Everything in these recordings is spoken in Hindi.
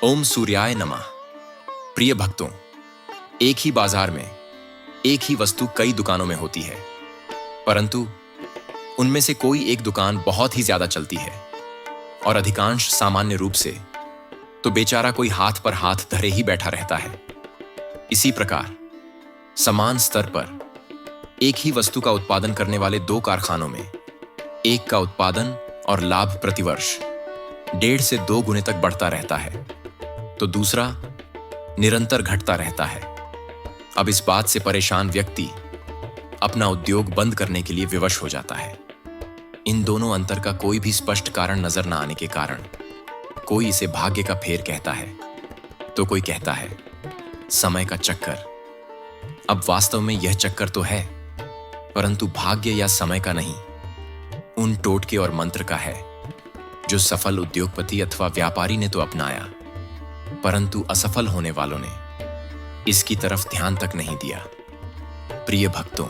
ओम सूर्याय नमः। प्रिय भक्तों, एक ही बाजार में एक ही वस्तु कई दुकानों में होती है, परंतु उनमें से कोई एक दुकान बहुत ही ज्यादा चलती है और अधिकांश सामान्य रूप से तो बेचारा कोई हाथ पर हाथ धरे ही बैठा रहता है। इसी प्रकार समान स्तर पर एक ही वस्तु का उत्पादन करने वाले दो कारखानों में एक का उत्पादन और लाभ प्रतिवर्ष 1.5 से 2 गुने तक बढ़ता रहता है, तो दूसरा निरंतर घटता रहता है। अब इस बात से परेशान व्यक्ति अपना उद्योग बंद करने के लिए विवश हो जाता है। इन दोनों अंतर का कोई भी स्पष्ट कारण नजर न आने के कारण कोई इसे भाग्य का फेर कहता है, तो कोई कहता है समय का चक्कर। अब वास्तव में यह चक्कर तो है, परंतु भाग्य या समय का नहीं, उन टोटके और मंत्र का है जो सफल उद्योगपति अथवा व्यापारी ने तो अपनाया, परंतु असफल होने वालों ने इसकी तरफ ध्यान तक नहीं दिया। प्रिय भक्तों,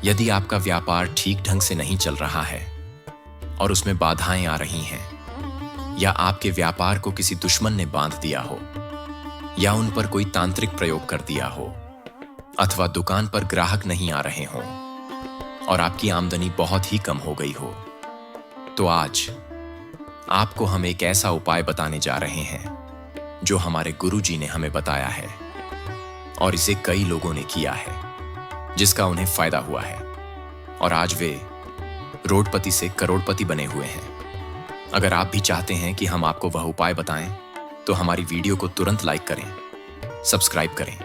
यदि आपका व्यापार ठीक ढंग से नहीं चल रहा है और उसमें बाधाएं आ रही हैं, या आपके व्यापार को किसी दुश्मन ने बांध दिया हो, या उन पर कोई तांत्रिक प्रयोग कर दिया हो, अथवा दुकान पर ग्राहक नहीं आ रहे हों और आपकी आमदनी बहुत ही कम हो गई हो, तो आज आपको हम एक ऐसा उपाय बताने जा रहे हैं जो हमारे गुरुजी ने हमें बताया है और इसे कई लोगों ने किया है, जिसका उन्हें फायदा हुआ है और आज वे रोडपति से करोड़पति बने हुए हैं। अगर आप भी चाहते हैं कि हम आपको वह उपाय बताएं, तो हमारी वीडियो को तुरंत लाइक करें, सब्सक्राइब करें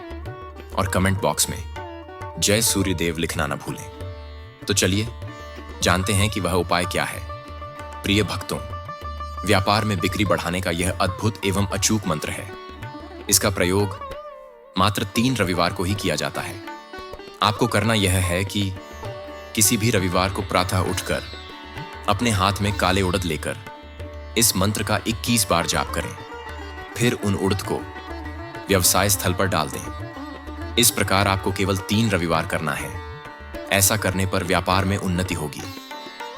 और कमेंट बॉक्स में जय सूर्यदेव लिखना न भूलें। तो चलिए जानते हैं कि वह उपाय क्या है। प्रिय भक्तों, व्यापार में बिक्री बढ़ाने का यह अद्भुत एवं अचूक मंत्र है। इसका प्रयोग मात्र 3 रविवार को ही किया जाता है। आपको करना यह है कि किसी भी रविवार को प्रातः उठकर अपने हाथ में काले उड़द लेकर इस मंत्र का 21 बार जाप करें, फिर उन उड़द को व्यवसाय स्थल पर डाल दें। इस प्रकार आपको केवल 3 रविवार करना है। ऐसा करने पर व्यापार में उन्नति होगी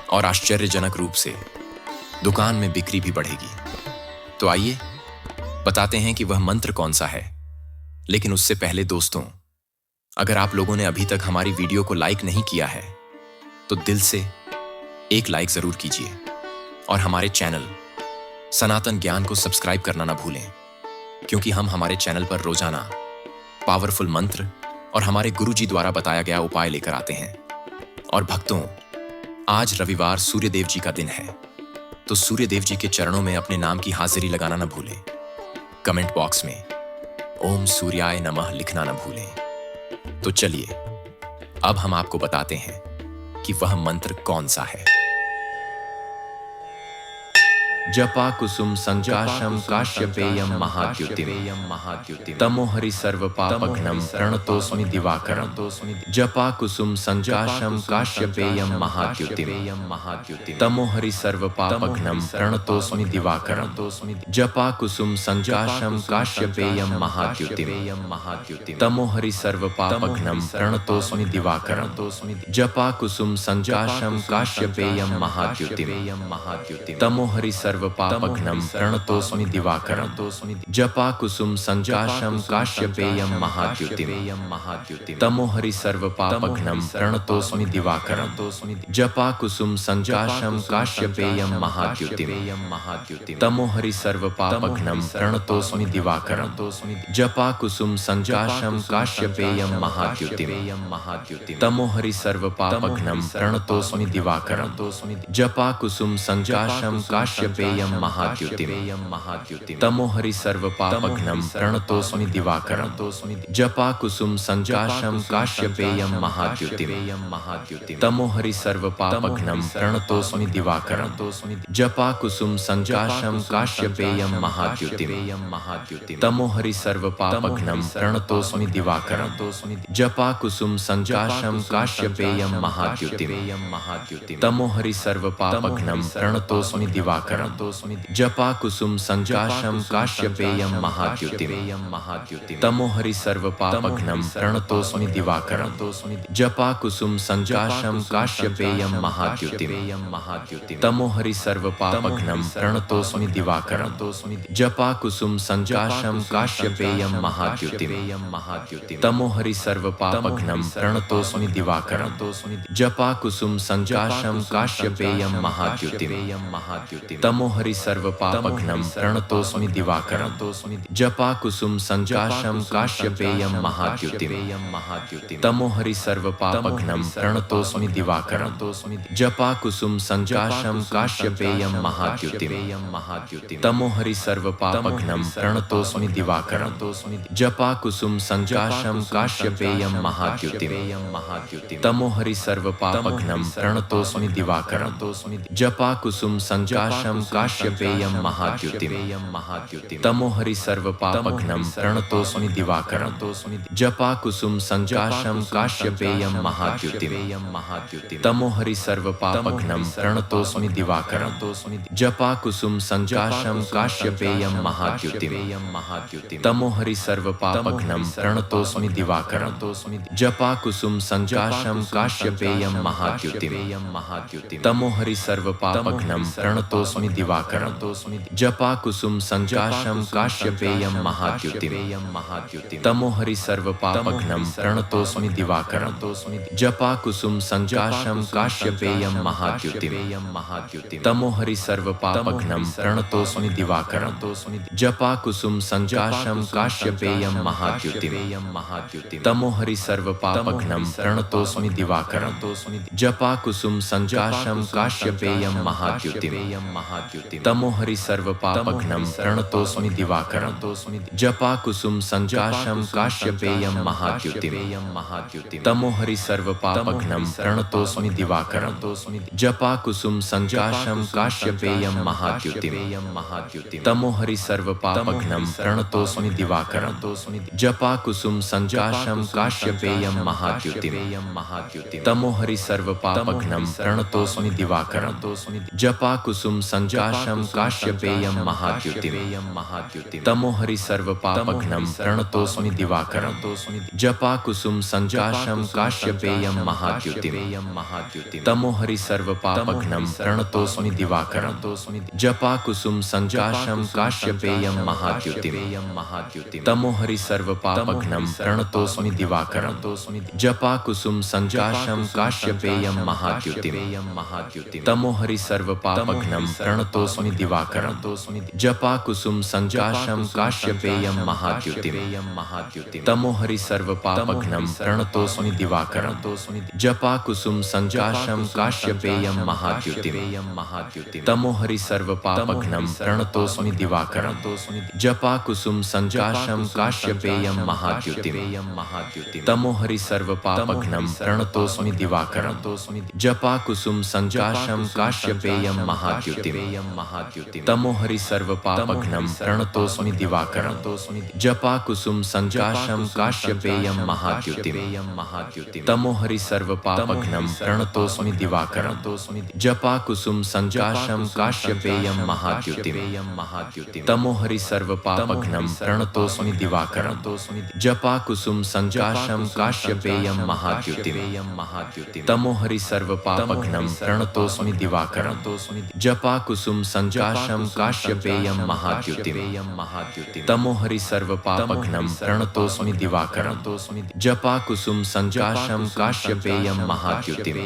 और आश्चर्यजनक रूप से दुकान में बिक्री भी बढ़ेगी। तो आइए बताते हैं कि वह मंत्र कौन सा है। लेकिन उससे पहले दोस्तों, अगर आप लोगों ने अभी तक हमारी वीडियो को लाइक नहीं किया है, तो दिल से एक लाइक जरूर कीजिए और हमारे चैनल सनातन ज्ञान को सब्सक्राइब करना ना भूलें, क्योंकि हम हमारे चैनल पर रोजाना पावरफुल मंत्र और हमारे गुरुजी द्वारा बताया गया उपाय लेकर आते हैं। और भक्तों, आज रविवार सूर्यदेव जी का दिन है, तो सूर्यदेव जी के चरणों में अपने नाम की हाजिरी लगाना न भूलें। कमेंट बॉक्स में ओम सूर्याय नमः लिखना न भूलें। तो चलिए अब हम आपको बताते हैं कि वह मंत्र कौन सा है। जपा कुसुम संजाशम काश्यपेयम महाद्युतिम तमो हरि सर्व पापघ्नम प्रणतोस्मि दिवाकरम। जपा कुसुम संजाशम काश्यपेयम महाद्युतिम तमो हरि सर्व पापघ्नम प्रणतोस्मि दिवाकरम। जपा कुसुम संजाशम काश्यपेयम महाद्युतिम तमो हरि सर्व पापघ्नम प्रणतोस्मि दिवाकरम। जपा कुसुम संजाशम काश्यपेयम महाद्युतिम तमो हरि सर्व पापघ्नम प्रणतोस्मि दिवाकरम। जपा कुसुम संजाशम काश्यपेयम महाद्युतिम तमो हरि सर्व पापघ्नम प्रणतोस्मि दिवाकरम। जपा कुसुम संजाशम काश्यपेयम महाद्युतिम तमो हरि सर्व पापघ्नम प्रणतोस्मि दिवाकरम। जपा कुसुम संजाशम काश्यपेयम महाद्युतिम तमो हरि सर्व पापघ्नम प्रणतोस्मि दिवाकरम। जपा कुसुम संजाशम काश्यपेयम महाद्युतिम तमो हरि सर्व पापघ्नम प्रणतोस्मि दिवाकरम। जपा कुसुम संजाशम काश्यपेयम महाद्युतिम तमो हरि सर्व पापघ्नम प्रणतोस्मि दिवाकरम। जपा कुसुम संजाशम काश्यपेयम महाद्युतिम तमो हरि सर्व पापघ्नम प्रणतोस्मि दिवाकरम। जपा कुसुम संजाशम काश्यपेयम महाद्युतिम तमो हरि सर्व पापघ्नम प्रणतोस्मि दिवाकरम। जपा कुसुम संजाशम काश्यपेयम महाद्युतिम तमोहरि सर्वपापघ्नं प्रणतोऽस्मि दिवाकरं जपा कुसुम संजाशम काश्यपेयम महाद्युतिम तमोहरि सर्वपापघ्नं प्रणतोऽस्मि दिवाकरं जपा कुसुम संजाशम काश्यपेयम महाद्युतिम तमोहरि सर्वपापघ्नं प्रणतोऽस्मि दिवाकरं जपा कुसुम संजाशम काश्यपेयम महाद्युतिम तमोहरि सर्वपापघ्नं प्रणतोऽस्मि दिवाकरं जपा कुसुम संजाशम काश्यपेयम महाद्युतिम तमोहरि सर्वपापघ्नं प्रणतोऽस्मि दिवाकरं जपा कुसुम संजाशम काश्यपेयम महाद्युतिम तमोहरि सर्वपापघ्नं प्रणतोऽस्मि दिवाकरं जपा कुसुम संजाशम काश्यपेयम महाद्युतिम तमोहरि सर्वपापघ्नं प्रणतोऽस्मि दिवाकरं जपा कुसुम संजाशम काश्यपेयम महाद्युतिम तमोहरि सर्वपापघ्नं प्रणतोऽस्मि दिवाकरं जपा कुसुम संजाशम काश्यपेयम महाद्युतिम तमोहरि सर्वपापघ्नं प्रणतोऽस्मि दिवाकरं जपा कुसुम संजाशम काश्यपेयम महाद्युतिम तमोहरि सर्वपापघ्नं प्रणतोऽस्मि दिवाकरं जपा कुसुम संजाशम काश्यपेयम महाद्युतिम तमोहरि सर्वपापघ्नं प्रणतोऽस्मि दिवाकरं जपा कुसुम संजाशम काश्यपेयम महाद्युतिम तमोहरि सर्वपापघ्नं प्रणतोऽस्मि दिवाकरं जपा कुसुम संजाशम काश्यपेयम महाद्युतिम तमोहरि सर्वपापघ्नं प्रणतोऽस्मि दिवाकरं जपा कुसुम संजाशम काश्यपेयम महाद्युतिम तमोहरि सर्वपापघ्नं प्रणतोऽस्मि दिवाकरं जपा कुसुम संजाशम काश्यपेयम महाद्युतिम तमोहरि सर्वपापघ्नं प्रणतोऽस्मि दिवाकरं जपा कुसुम संजाशम काश्यपेयम महाद्युतिम तमोहरि सर्वपापघ्नं प्रणतोऽस्मि दिवाकरं जपा कुसुम संजाशम काश्यपेयम महाद्युतिम तमोहरि सर्वपापघ्नं प्रणतोऽस्मि दिवाकरं जपा कुसुम संजाशम काश्यपेयम महाद्युतिम तमोहरि सर्वपापघ्नं प्रणतोऽस्मि दिवाकरं जपा कुसुम संजाशम काश्यपेयम महाद्युतिम तमोहरि सर्वपापघ्नं प्रणतोऽस्मि दिवाकरं जपा कुसुम संजाशम काश्यपेयम महाद्युतिम तमोहरि सर्वपापघ्नं प्रणतोऽस्मि दिवाकरं जपा कुसुम संजाशम काश्यपेयम महाद्युतिम तमोहरि सर्वपापघ्नं प्रणतोऽस्मि दिवाकरं जपा कुसुम संजाशम काश्यपेयम महाद्युतिम तमोहरि सर्वपापघ्नं प्रणतोऽस्मि दिवाकरं जपा कुसुम संजाशम काश्यपेयम महाद्युतिम तमोहरि सर्वपापघ्नं प्रणतोऽस्मि दिवाकरं जपा कुसुम संजाशम काश्यपेयम महाद्युतिम तमोहरि सर्वपापघ्नं प्रणतोऽस्मि दिवाकरं जपा कुसुम संजाशम काश्यपेयम महाद्युतिम तमोहरि सर्वपापघ्नं प्रणतोऽस्मि दिवाकरं जपा कुसुम संजाशम काश्यपेयम महाद्युतिम तमोहरि सर्वपापघ्नं प्रणतोऽस्मि दिवाकरं जपा कुसुम संजाशम काश्यपेयम महाद्युतिम तमोहरि सर्वपापघ्नं प्रणतोऽस्मि दिवाकरं जपा कुसुम संजाशम काश्यपेयम महाद्युतिम तमोहरि सर्वपापघ्नं प्रणतोऽस्मि दिवाकरं जपा कुसुम संजाशम काश्यपेयम महाद्युतिम तमोहरि सर्वपापघ्नं प्रणतोऽस्मि दिवाकरं जपा कुसुम संजाशम काश्यपेयम महाद्युतिम तमोहरि सर्वपापघ्नं प्रणतोऽस्मि दिवाकरं जपा कुसुम संजाशम काश्यपेयम महाद्युतिम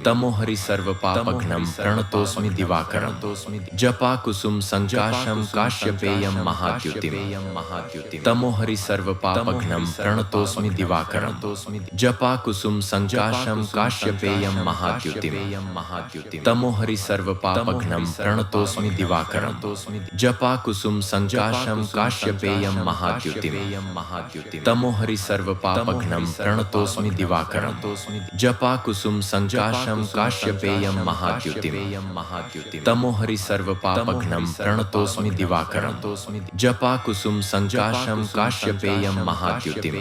तमोहरि सर्वपापघ्नं प्रणतोऽस्मि दिवाकरं जपा कुसुम संजाशम काश्यपेयम महाद्युतिम तमोहरि सर्वपापघ्नं प्रणतोऽस्मि दिवाकरं जपा कुसुम संजाशम काश्यपेयम महाद्युतिम तमोहरि सर्वपापघ्नं प्रणतोऽस्मि दिवाकरं जपा कुसुम संजाशम काश्यपेयम महाद्युतिम तमोहरि सर्वपापघ्नं प्रणतोऽस्मि दिवाकरं जपा कुसुम संजाशम काश्यपेयम महाद्युतिम तमोहरि सर्वपापघ्नं प्रणतोऽस्मि दिवाकरं जपा कुसुम संजाशम काश्यपेयम महाद्युतिम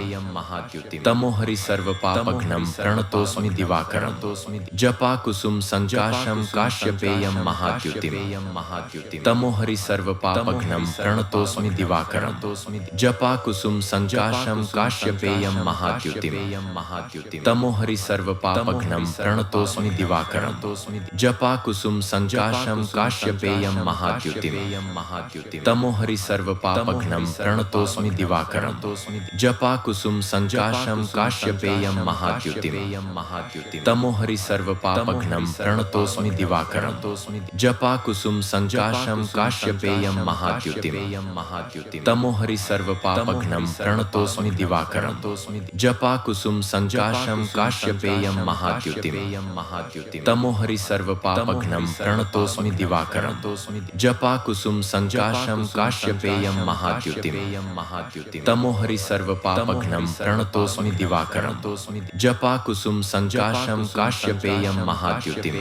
तमोहरि सर्वपापघ्नं प्रणतोऽस्मि दिवाकरं जपा कुसुम संजाशम काश्यपेयम महाद्युतिम महाद्युतिम् तमोहरि सर्वपापघ्नं प्रणतोऽस्मि दिवाकरम् जपाकुसुम सञ्जाशं काश्यपेयं महाद्युतिम् तमोहरि सर्वपापघ्नं प्रणतोऽस्मि दिवाकरम् जपाकुसुम सञ्जाशं काश्यपेयं महाद्युतिम् तमोहरि सर्वपापघ्नं प्रणतोऽस्मि दिवाकरम् जपाकुसुम सञ्जाशं काश्यपेयं महाद्युतिम् तमोहरि सर्वपापघ्नं प्रणतोऽस्मि दिवाकरम् जपाकुसुम सञ्जाशं काश्यपेयं महाद्युतिम् तमोहरि सर्वपापघ्नं प्रणतोऽस्मि दिवाकरम् जपाकुसुम सञ्जाशं काश्यपेयं महाद्युतिम् तमोहरि सर्वपापघ्नं प्रणतोऽस्मि दिवाकरम् जपाकुसुम सञ्जाशं काश्यपेयं महाद्युतिम् तमोहरि सर्वपापघ्नं प्रणतोऽस्मि दिवाकरम् जपाकुसुम सञ्जाशं काश्यपेयं महाद्युतिम्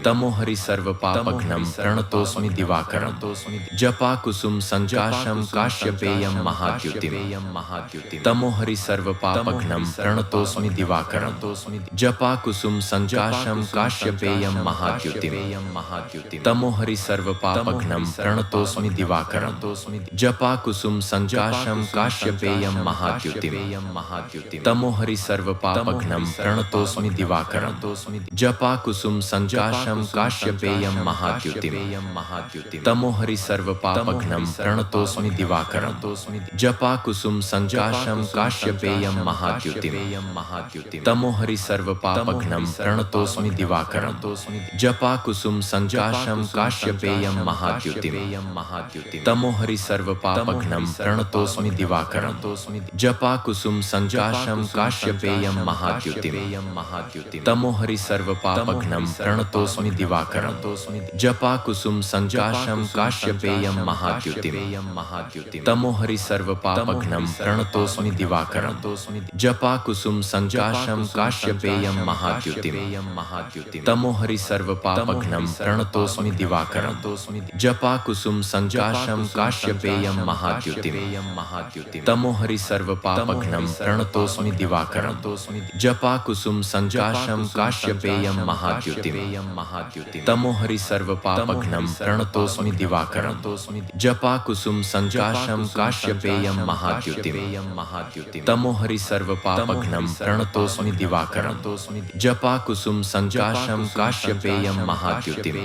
तमोहरि सर्वपापघ्नं प्रणतोऽस्मि दिवाकरम् जपाकुसुम सञ्जाशं काश्यपेयं महाद्युतिम् तमोहरि सर्वपापघ्नं प्रणतोऽस्मि दिवाकरम् जपाकुसुम सञ्जाशं काश्यपेयं महाद्युतिम् तमोहरि सर्वपापघ्नं प्रणतोऽस्मि दिवाकरम् जपाकुसुम सञ्जाशं काश्यपेयं महाद्युतिम् तमोहरि सर्वपापघ्नं प्रणतोऽस्मि दिवाकरम् जपाकुसुम सञ्जाशं काश्यपेयं महाद्युतिम् तमोहरि सर्वपापघ्नं प्रणतोऽस्मि दिवाकरम् जपाकुसुम सञ्जाशं काश्यपेयं महाद्युतिम् तमोहरि सर्वपापघ्नं प्रणतोऽस्मि दिवाकरम् जपाकुसुम सञ्जाशं काश्यपेयं महाद्युतिम् तमोहरि सर्वपापघ्नं प्रणतोऽस्मि दिवाकरम् जपाकुसुम सञ्जाशं काश्यपेयं महाद्युतिम् तमोहरि सर्वपापघ्नं प्रणतोऽस्मि दिवाकरम् जपाकुसुम सञ्जाशं काश्यपेयं महाद्युतिम् तमोहरि सर्वपापघ्नं प्रणतोऽस्मि दिवाकरम् जपाकुसुम सञ्जाशं काश्यपेयं महाद्युतिम् तमोहरि सर्वपापघ्नं प्रणतोऽस्मि दिवाकरम् जपाकुसुम सञ्जाशं काश्यपेयं महाद्युतिम् तमोहरि सर्वपापघ्नं प्रणतोऽस्मि दिवाकरम् जपाकुसुम सञ्जाशं काश्यपेयं महाद्युतिम् तमोहरि सर्वपापघ्नं प्रणतोऽस्मि दिवाकरम् जपाकुसुम सञ्जाशं काश्यपेयं महाद्युतिम् तमोहरि सर्वपापघ्नं प्रणतोऽस्मि दिवाकरम् जपाकुसुम सञ्जाशं काश्यपेयं महाद्युतिम् तमोहरि सर्वपापघ्नं प्रणतोऽस्मि दिवाकरम् जपाकुसुम सञ्जाशं काश्यपेयं महाद्युतिम्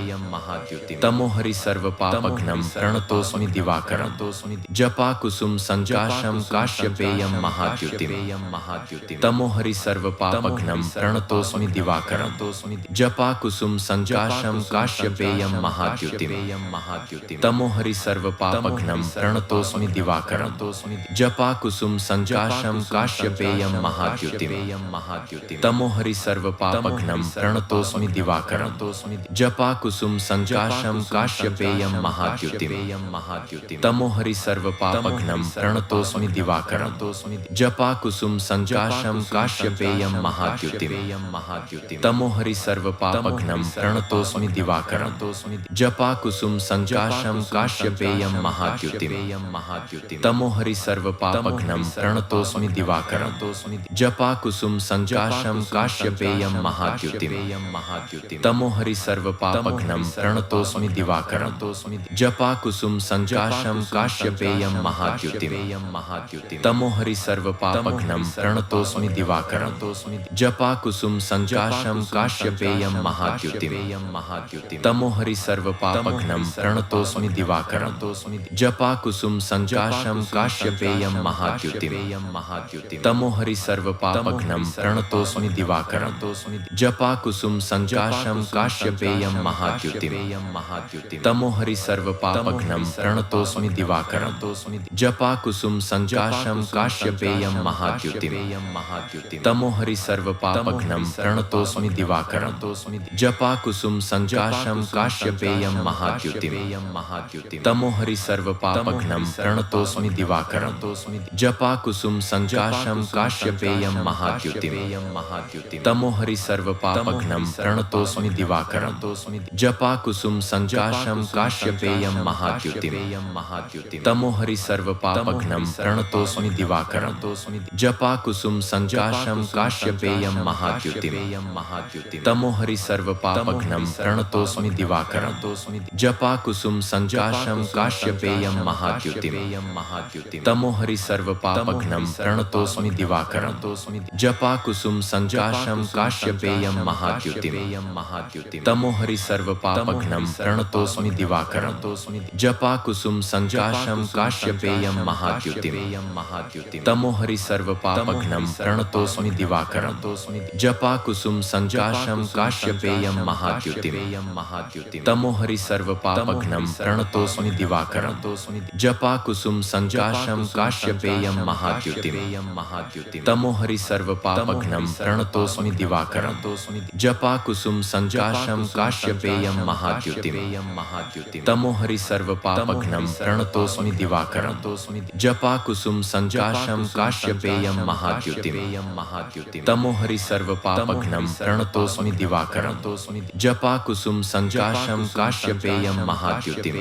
तमोहरि सर्वपापघ्नं प्रणतोऽस्मि दिवाकरम् जपाकुसुम सञ्जाशं काश्यपेयं महाद्युतिम् तमोहरि सर्वपापघ्नं प्रणतोऽस्मि दिवाकरम् जपाकुसुम सञ्जाशं काश्यपेयं महाद्युतिम् तमोहरि सर्वपापघ्नं प्रणतोऽस्मि दिवाकरम् जपाकुसुम सञ्जाशं काश्यपेयं महाद्युतिम् तमोहरि सर्वपापघ्नं प्रणतोऽस्मि दिवाकरम् जपाकुसुम सञ्जाशं काश्यपेयं महाद्युतिम् तमोहरि सर्वपापघ्नं प्रणतोऽस्मि दिवाकरम् जपाकुसुम सञ्जाशं काश्यपेयं महाद्युतिम् तमोहरि सर्वपापघ्नं प्रणतोऽस्मि दिवाकरम् जपाकुसुम सञ्जाशं काश्यपेयं महाद्युतिम् तमोहरि सर्वपापघ्नं प्रणतोऽस्मि दिवाकरम् जपाकुसुम सञ्जाशं काश्यपेयं महाद्युतिम् तमोहरि सर्वपापघ्नं प्रणतोऽस्मि दिवाकरम् जपाकुसुम सञ्जाशं काश्यपेयं महाद्युतिम् तमोहरि सर्वपापघ्नं प्रणतोऽस्मि दिवाकरम् जपाकुसुम सञ्जाशं काश्यपेयं महाद्युतिम् तमोहरि सर्वपापघ्नं प्रणतोऽस्मि दिवाकरम् जपाकुसुम सञ्जाशं काश्यपेयं महाद्युतिम् तमोहरि सर्वपापघ्नं प्रणतोऽस्मि दिवाकरम् जपाकुसुम सञ्जाशं काश्यपेयं महाद्युतिम् तमोहरि सर्वपापघ्नं प्रणतोऽस्मि दिवाकरम् जपाकुसुम सञ्जाशं काश्यपेयं महाद्युतिम् तमोहरि सर्वपापघ्नं प्रणतोऽस्मि दिवाकरम् जपाकुसुम सञ्जाशं काश्यपेयं महाद्युतिम् तमोहरि सर्वपापघ्नं प्रणतोऽस्मि दिवाकरम् जपाकुसुम सञ्जाशं काश्यपेयं महाद्युतिम् तमोहरि सर्वपापघ्नं प्रणतोऽस्मि दिवाकरम् जपाकुसुम सञ्जाशं काश्यपेयं महाद्युतिम् तमोहरि सर्वपापघ्नं प्रणतोऽस्मि प्रणतोऽस्मि दिवाकरं जपा कुसुम संजाशं काश्यपेयं महाद्युतिं तमोहरि सर्वपापघ्नं प्रणतोऽस्मि दिवाकरं जपा कुसुम संजाशं काश्यपेयं महाद्युतिं तमोहरि सर्वपापघ्नं प्रणतोऽस्मि दिवाकरं जपा कुसुम संजाशं काश्यपेयं महाद्युतिं तमोहरि सर्वपापघ्नं प्रणतोऽस्मि दिवाकरं जपा कुसुम संजाशं काश्यपेयं महाद्युतिं तमोहरि सर्वपापघ्नं प्रणतोऽस्मि दिवाकरं जपा कुसुम संजाशं काश्यपेयं महाद्युतिं तमोहरि सर्वपापघ्नं प्रणतोऽस्मि दिवाकरं जपा कुसुम संजाशं काश्यपेयं महाद्युतिं तमोहरि सर्वपापघ्नं प्रणतोऽस्मि दिवाकरं जपा कुसुम संजाशं काश्यपेयं महाद्युतिं तमोहरि सर्वपापघ्नं प्रणतोऽस्मि दिवाकरं जपा कुसुम संजाशं काश्यपेयं महाद्युतिं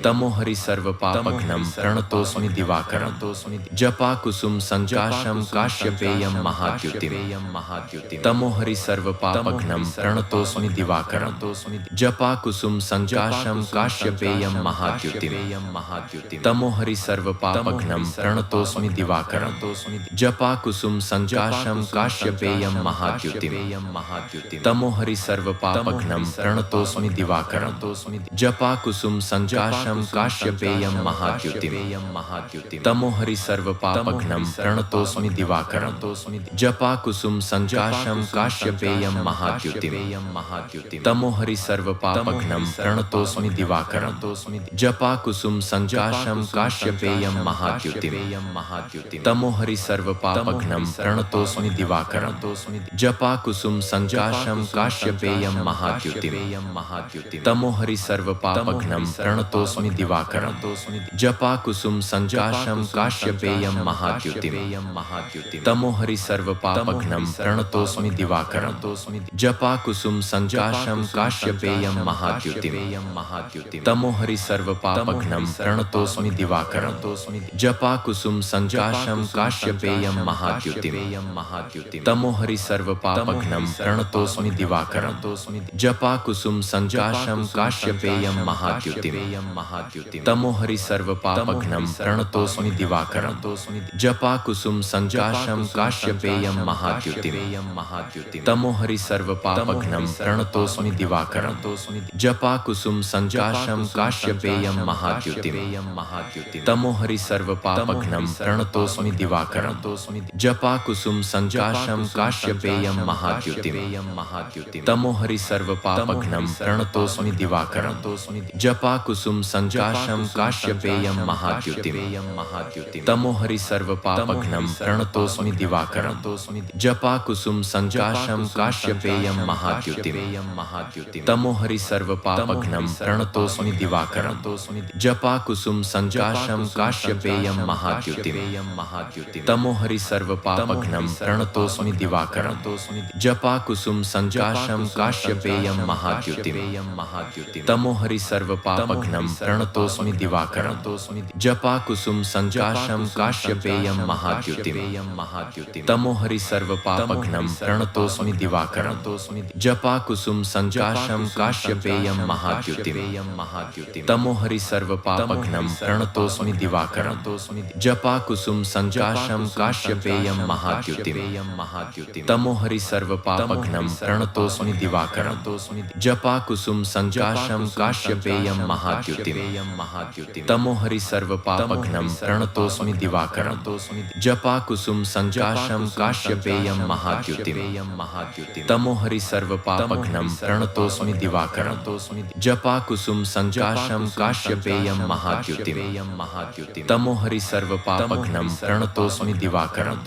तमोहरि सर्वपापघ्नं प्रणतोऽस्मि दिवाकरं जपा कुसुम संजाशं काश्यपेयं महाद्युतिं तमोहरि सर्वपापघ्नं प्रणतोऽस्मि दिवाकरं जपा कुसुम संजाशं काश्यपेयं महाद्युतिं तमोहरि सर्वपापघ्नं प्रणतोऽस्मि दिवाकरं जपा कुसुम संजाशं काश्यपेयं महाद्युतिं तमोहरि सर्वपापघ्नं प्रणतोऽस्मि दिवाकरं जपा कुसुम संजाशं काश्यपेयं महाद्युतिं तमोहरि सर्वपापघ्नं प्रणतोऽस्मि दिवाकरं जपा कुसुम संजाशं काश्यपेयं महाद्युतिं तमोहरि सर्वपापघ्नं प्रणतोऽस्मि दिवाकरं जपा कुसुम संजाशं काश्यपेयं महाद्युतिं तमोहरि सर्वपापघ्नं प्रणतोऽस्मि दिवाकरं जपा कुसुम संजाशं काश्यपेयं महाद्युतिं तमोहरि सर्वपापघ्नं प्रणतोऽस्मि दिवाकरं जपा कुसुम संजाशं काश्यपेयं महाद्युतिं तमोहरि सर्वपापघ्नं प्रणतोऽस्मि दिवाकरं जपा कुसुम संजाशं काश्यपेयं महाद्युतिं तमोहरि सर्वपापघ्नं प्रणतोऽस्मि दिवाकरं जपा कुसुम संजाशं काश्यपेयं महाद्युतिं तमोहरि सर्वपापघ्नं प्रणतोऽस्मि दिवाकरं जपा कुसुम संजाशं काश्यपेयं महाद्युतिं तमोहरि सर्वपापघ्नं प्रणतोऽस्मि दिवाकरं जपा कुसुम संजाशं काश्यपेयं महाद्युतिं तमोहरि सर्वपापघ्नं प्रणतोऽस्मि दिवाकरं जपा कुसुम संजाशं काश्यपेयं महाद्युतिं तमोहरि सर्वपापघ्नं प्रणतोऽस्मि दिवाकरं जपा कुसुम संजाशं काश्यपेयं महाद्युतिं तमोहरि सर्वपापघ्नं प्रणतोऽस्मि दिवाकरं जपा कुसुम संजाशं काश्यपेयं महाद्युतिं तमोहरि सर्वपापघ्नं प्रणतोऽस्मि दिवाकरं जपा कुसुम संजाशं काश्यपेयं महाद्युतिं तमोहरि सर्वपापघ्नं प्रणतोऽस्मि दिवाकरं जपा कुसुम संजाशं काश्यपेयं महाद्युतिं तमोहरि सर्वपापघ्नं प्रणतोऽस्मि दिवाकरं जपा कुसुम संजाशं काश्यपेयं महाद्युतिं तमोहरि सर्वपापघ्नं प्रणतोऽस्मि दिवाकरं जपा कुसुम संजाशं काश्यपेयं महाद्युतिं तमोहरि सर्वपापघ्नं प्रणतोऽस्मि दिवाकरं जपा कुसुम संजाशं काश्यपेयं महाद्युतिं तमोहरि सर्वपापघ्नं प्रणतोऽस्मि दिवाकरं जपा कुसुम संजाशं काश्यपेयं महाद्युतिं तमोहरि सर्वपापघ्नं प्रणतोऽस्मि दिवाकरं जपा कुसुम संजाशं काश्यपेयं महाद्युतिं तमोहरि सर्वपापघ्नं प्रणतोऽस्मि दिवाकरं जपा कुसुम संजाशं काश्यपेयं महाद्युतिं तमोहरि सर्वपापघ्नं प्रणतोऽस्मि दिवाकरं जपा कुसुम संजाशं काश्यपेयं महाद्युतिं तमोहरि सर्वपापघ्नं प्रणतोऽस्मि दिवाकरं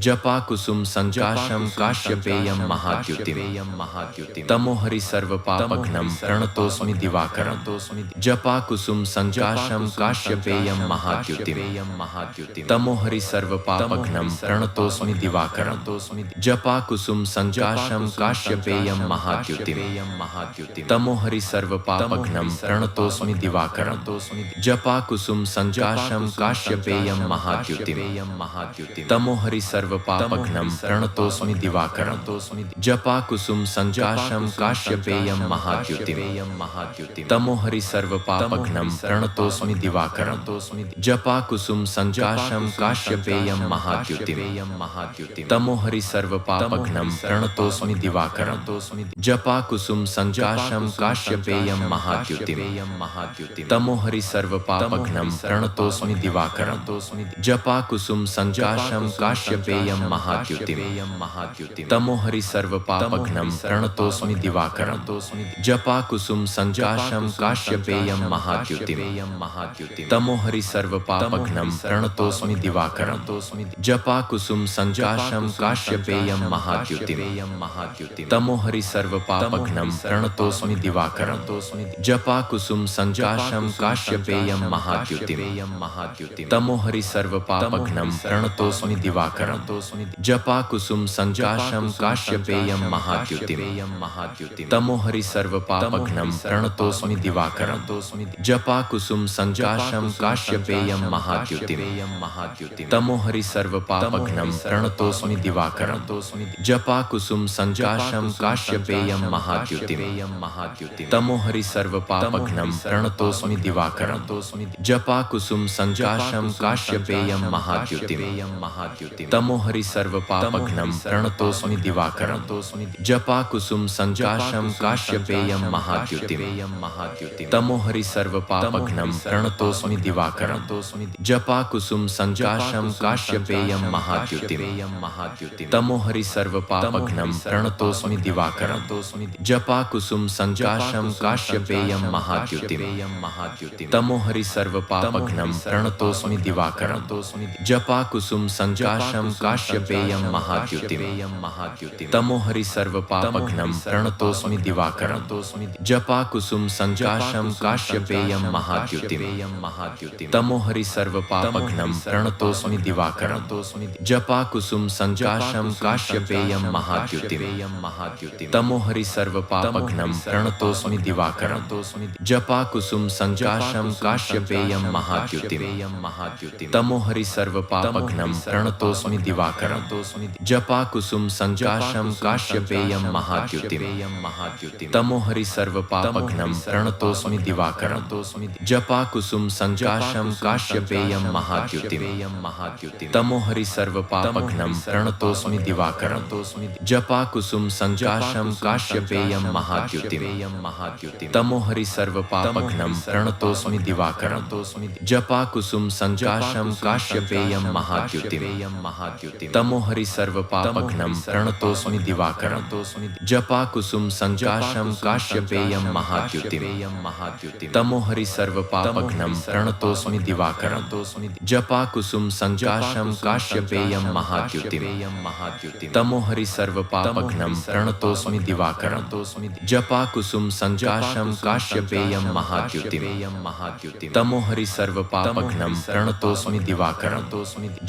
जपा कुसुम संजाशं काश्यपेयं महाद्युतिं तमोहरि सर्वपापघ्नं प्रणतोऽस्मि दिवाकरं जपा कुसुम संजाशं काश्यपेयं महाद्युतिं तमोहरि सर्वपापघ्नं प्रणतोऽस्मि दिवाकरं जपा कुसुम संजाशं काश्यपेयं महाद्युतिं तमोहरि सर्वपापघ्नं प्रणतोऽस्मि दिवाकरं जपा कुसुम संजाशं काश्यपेयं महाद्युतिं तमोहरि सर्वपापघ्नं प्रणतोऽस्मि दिवाकरं जपा कुसुम संजाशं काश्यपेयं काश्यपेयं महाद्युतिम् तमोहरि सर्वपापघ्नं प्रणतोऽस्मि दिवाकरं जपाकुसुम संजाशं काश्यपेयं महाद्युतिम् तमोहरि सर्वपापघ्नं प्रणतोऽस्मि दिवाकरं जपाकुसुम संजाशं काश्यपेयं महाद्युतिम् तमोहरि सर्वपापघ्नं प्रणतोऽस्मि दिवाकरं जपाकुसुम संजाशं काश्यपेयं महाद्युतिम् तमोहरि सर्वपापघ्नं प्रणतोऽस्मि दिवाकरं जपाकुसुम संजाशं काश्यपेयं महाद्युतिम् तमोहरि सर्वपापघ्नं प्रणतोऽस्मि दिवाकरं जपाकुसुम संजाशं काश्यपेयं महाद्युतिम् तमोहरि सर्वपापघ्नं प्रणतोऽस्मि दिवाकरं जपाकुसुम संजाशं काश्यपेयं महाद्युतिम् तमोहरि सर्वपापघ्नं प्रणतोऽस्मि दिवाकरं जपाकुसुम संजाशं काश्यपेयं महाद्युतिम् तमोहरि सर्वपापघ्नं प्रणतोऽस्मि दिवाकरं जपाकुसुम संजाशं काश्यपेयं महाद्युतिम् तमोहरि सर्वपापघ्नं प्रणतोऽस्मि दिवाकरं जपाकुसुम संजाशं काश्यपेयं महाद्युतिम् तमोहरि सर्वपापघ्नं प्रणतोऽस्मि दिवाकरं जपाकुसुम संजाशं काश्यपेयं महाद्युतिम् तमोहरि सर्वपापघ्नं प्रणतोऽस्मि दिवाकरं जपाकुसुम संजाशं काश्यपेयं महाद्युतिम् तमोहरि सर्वपापघ्नं प्रणतोऽस्मि दिवाकरं जपाकुसुम संजाशं काश्यपेयं महाद्युतिम् तमोहरि सर्वपापघ्नं प्रणतोऽस्मि दिवाकरं जपाकुसुम संजाशं काश्यपेयं महाद्युतिम् तमोहरि सर्वपापघ्नं प्रणतोऽस्मि दिवाकरं जपाकुसुम संजाशं काश्यपेयं महाद्युतिम् तमोहरि सर्वपापघ्नं प्रणतोऽस्मि दिवाकरं जपाकुसुम संजाशं काश्यपेयं महाद्युतिम् तमोहरि सर्वपापघ्नं प्रणतोऽस्मि दिवाकरं जपाकुसुम संजाशं काश्यपेयं महाद्युतिम् तमोहरि सर्वपापघ्नं प्रणतोऽस्मि दिवाकरं जपाकुसुम संजाशं काश्यपेयं महाद्युतिम् तमोहरि सर्वपापघ्नं प्रणतोऽस्मि दिवाकरं जपाकुसुम संजाशं काश्यपेयं महाद्युतिम् तमोहरि सर्वपापघ्नं प्रणतोऽस्मि दिवाकरं जपाकुसुम संजाशं काश्यपेयं महाद्युतिम् तमोहरि सर्वपापघ्नं प्रणतोऽस्मि दिवाकरं जपाकुसुम संजाशं काश्यपेयं महाद्युतिम् तमोहरि सर्वपापघ्नं प्रणतोऽस्मि दिवाकरं जपाकुसुम संजाशं काश्यपेयं महाद्युतिम् तमोहरि सर्वपापघ्नं प्रणतोऽस्मि दिवाकरं जपाकुसुम संजाशं काश्यपेयं महाद्युतिम् तमोहरि सर्वपापघ्नं प्रणतोऽस्मि दिवाकरं जपाकुसुम संजाशं काश्यपेयं महाद्युतिम् तमोहरि सर्वपापघ्नं प्रणतोऽस्मि दिवाकरं जपाकुसुम संजाशं काश्यपेयं महाद्युतिम् तमोहरि सर्वपापघ्नं प्रणतोऽस्मि दिवाकरं जपाकुसुम संजाशं काश्यपेयं महाद्युतिम् तमोहरि सर्वपापघ्नं प्रणतोऽस्मि दिवाकरं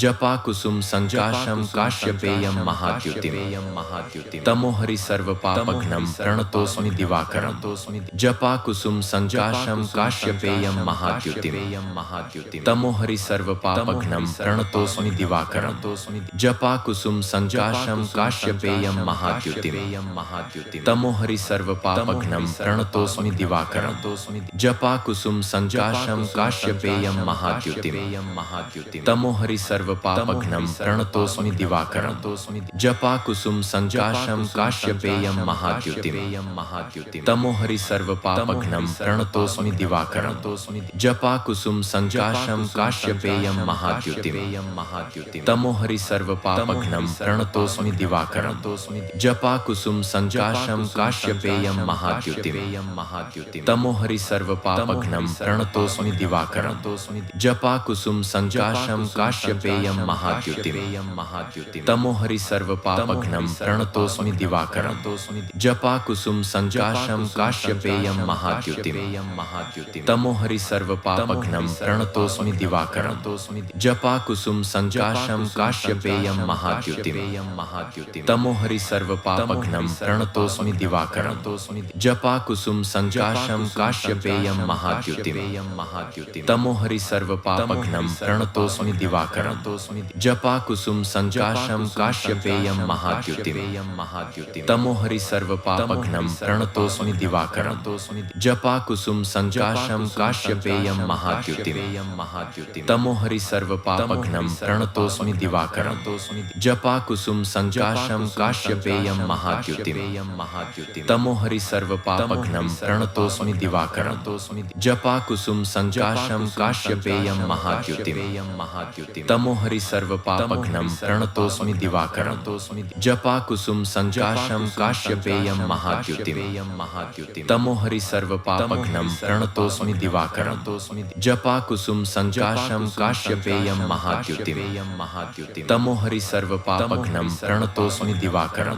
जपाकुसुम संजाशं काश्यपेयं महाद्युतिम् तमोहरि सर्वपापघ्नं प्रणतोऽस्मि दिवाकरं जपाकुसुम संजाशं काश्यपेयं महाद्युतिम् तमोहरि सर्वपापघ्नं प्रणतोऽस्मि दिवाकरं जपाकुसुम संजाशं काश्यपेयं महाद्युतिम् तमोहरि सर्वपापघ्नं प्रणतोऽस्मि दिवाकरं जपाकुसुम संजाशं काश्यपेयं महाद्युतिम् तमोहरि सर्वपापघ्नं प्रणतोऽस्मि दिवाकरं जपाकुसुम संजाशं काश्यपेयं महाद्युतिम् तमोहरि सर्वपापघ्नं प्रणतोऽस्मि दिवाकरं जपाकुसुम संजाशं काश्यपेयं महाद्युतिम् तमोहरि सर्वपापघ्नं प्रणतोऽस्मि दिवाकरं जपाकुसुम संजाशं काश्यपेयं महाद्युतिम् तमोहरि सर्वपापघ्नं प्रणतोऽस्मि दिवाकरं जपाकुसुम संजाशं काश्यपेयं महाद्युतिम् तमोहरि सर्वपापघ्नं प्रणतोऽस्मि दिवाकरं जपाकुसुम संजाशं काश्यपेयं महाद्युतिम् तमोहरि सर्वपापघ्नं प्रणतोऽस्मि दिवाकरं जपाकुसुम संजाशं काश्यपेयं महाद्युतिम् तमोहरि सर्वपापघ्नं प्रणतोऽस्मि दिवाकरं जपाकुसुम संजाशं काश्यपेयं महाद्युतिम् तमोहरि सर्वपापघ्नं पापघ्नं प्रणतोऽस्मि दिवाकरं जपाकुसुम संजाशं काश्यपेयं महाद्युतिं तमोहरि सर्वपापघ्नं प्रणतोऽस्मि दिवाकरं जपाकुसुम संजाशं काश्यपेयं महाद्युतिं तमोहरि सर्वपापघ्नं प्रणतोऽस्मि दिवाकरं जपाकुसुम संजाशं काश्यपेयं महाद्युतिं तमोहरि सर्वपापघ्नं प्रणतोऽस्मि दिवाकरं जपाकुसुम संजाशं काश्यपेयं महाद्युतिं तमोहरि सर्वपापघ्नं प्रणतोऽस्मि दिवाकरं जपाकुसुम संजाशं काश्यपेयं महाद्युतिं तमोहरि सर्वपापघ्नं प्रणतोऽस्मि दिवाकरं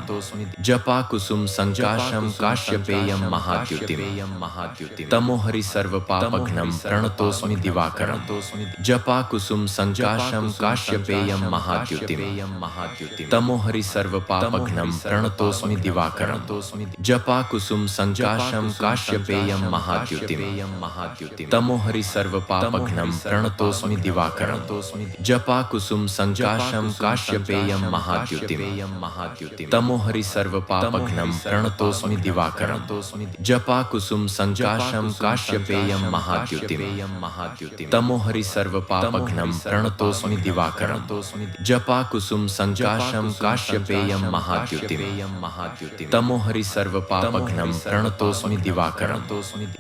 जपाकुसुम संजाशं काश्यपेयं महाद्युतिं तमोहरि सर्वपापघ्नं प्रणतोऽस्मि दिवाकरं जपाकुसुम संजाशं काश्यपेयं महाद्युतिं तमोहरि सर्वपापघ्नं प्रणतोऽस्मि दिवाकरं जपाकुसुम संजाशं काश्यपेयं महाद्युतिं तमोहरि सर्वपापघ्नं प्रणतोऽस्मि दिवाकरं जपाकुसुम संजाशं काश्यपेयं महाद्युतिं तमोहरि सर्वपापघ्नं प्रणतोऽस्मि दिवाकरं जपाकुसुम संजाशं काश्यपेयं महाद्युतिं तमोहरि सर्वपापघ्नं प्रणतोऽस्मि दिवाकरं जपाकुसुम संजाशं काश्यपेयं महाद्युतिं तमोहरि सर्वपापघ्नं प्रणतोऽस्मि दिवाकरं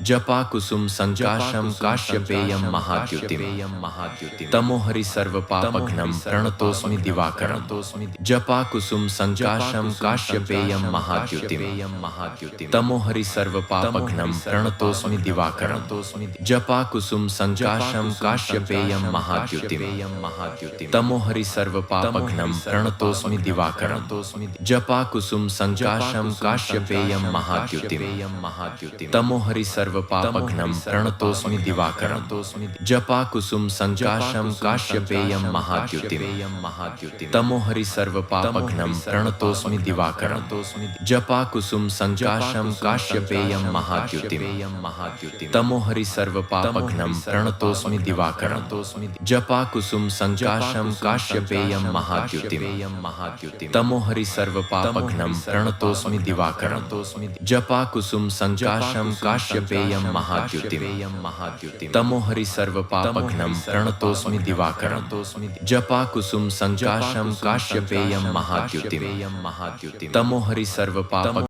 जपाकुसुम संजाशं काश्यपेयं महाद्युतिं तमोहरि सर्वपापघ्नं प्रणतोऽस्मि दिवाकरं जपाकुसुम संजाशं काश्यपेयं महाद्युतिं तमोहरि सर्वपापघ्नं प्रणतोऽस्मि दिवाकरं जपाकुसुम संजाशं काश्यपेयं महाद्युतिं तमोहरि सर्वपापघ्नं प्रणतोऽस्मि दिवाकरं जपाकुसुम संजाशं काश्यपेयं महाद्युतिं तमोहरि सर्वपापघ्नं प्रणतोऽस्मि दिवाकरं जपाकुसुम संजाशं काश्यपेयं महाद्युतिं तमोहरि सर्वपापघ्नं प्रणतोऽस्मि दिवाकरं जपाकुसुम संजाशं काश्यपेयं महाद्युतिं तमोहरि सर्वपापघ्नं प्रणतोऽस्मि दिवाकरं जपाकुसुम संजाशं काश्यपेयं महाद्युतिं तमोहरि सर्वपापघ्नं प्रणतोऽस्मि दिवाकरं जपाकुसुम संजाशं काश्यपेयं महाद्युतिं तमोहरि सर्वपापघ्नं प्रणतोऽस्मि दिवाकरं जपाकुसुम संजाशं काश्यपेयं महाद्युतिं तमोहरि सर्वपापघ्नं